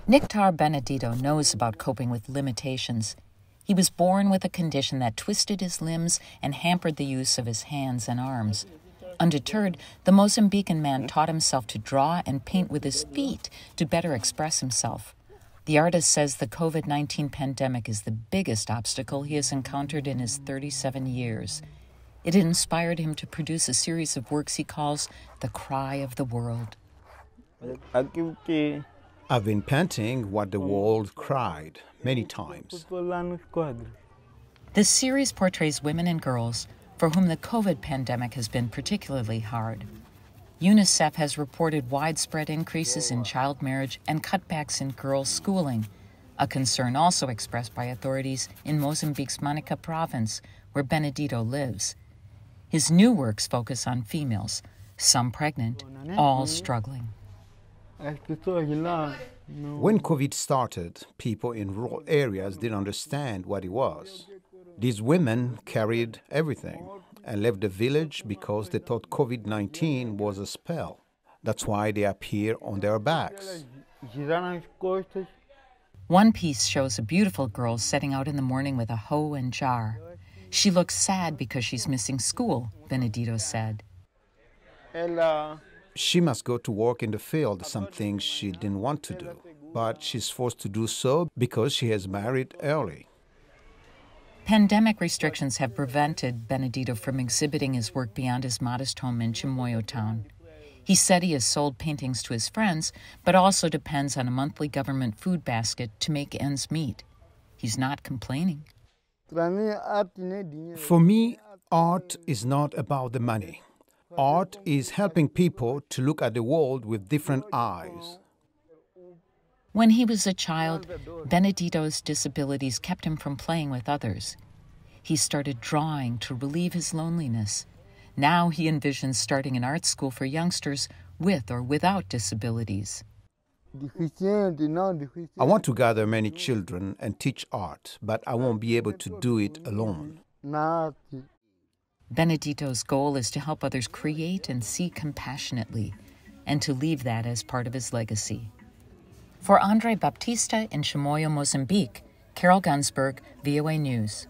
Nicktar Benedito knows about coping with limitations. He was born with a condition that twisted his limbs and hampered the use of his hands and arms. Undeterred, the Mozambican man taught himself to draw and paint with his feet to better express himself. The artist says the COVID-19 pandemic is the biggest obstacle he has encountered in his 37 years. It inspired him to produce a series of works he calls The Cry of the World. I've been painting what the world cried many times. This series portrays women and girls for whom the COVID pandemic has been particularly hard. UNICEF has reported widespread increases in child marriage and cutbacks in girls' schooling, a concern also expressed by authorities in Mozambique's Manica province, where Benedito lives. His new works focus on females, some pregnant, all struggling. When COVID started, people in rural areas didn't understand what it was. These women carried everything and left the village because they thought COVID-19 was a spell. That's why they appear on their backs. One piece shows a beautiful girl setting out in the morning with a hoe and jar. She looks sad because she's missing school, Benedito said. She must go to work in the field, something she didn't want to do. But she's forced to do so because she has married early. Pandemic restrictions have prevented Benedito from exhibiting his work beyond his modest home in Chimoio town. He said he has sold paintings to his friends, but also depends on a monthly government food basket to make ends meet. He's not complaining. For me, art is not about the money. Art is helping people to look at the world with different eyes. When he was a child, Benedito's disabilities kept him from playing with others. He started drawing to relieve his loneliness. Now he envisions starting an art school for youngsters with or without disabilities. I want to gather many children and teach art, but I won't be able to do it alone. Benedito's goal is to help others create and see compassionately, and to leave that as part of his legacy. For Baptista in Chimoio, Mozambique, Carol Guensburg, VOA News.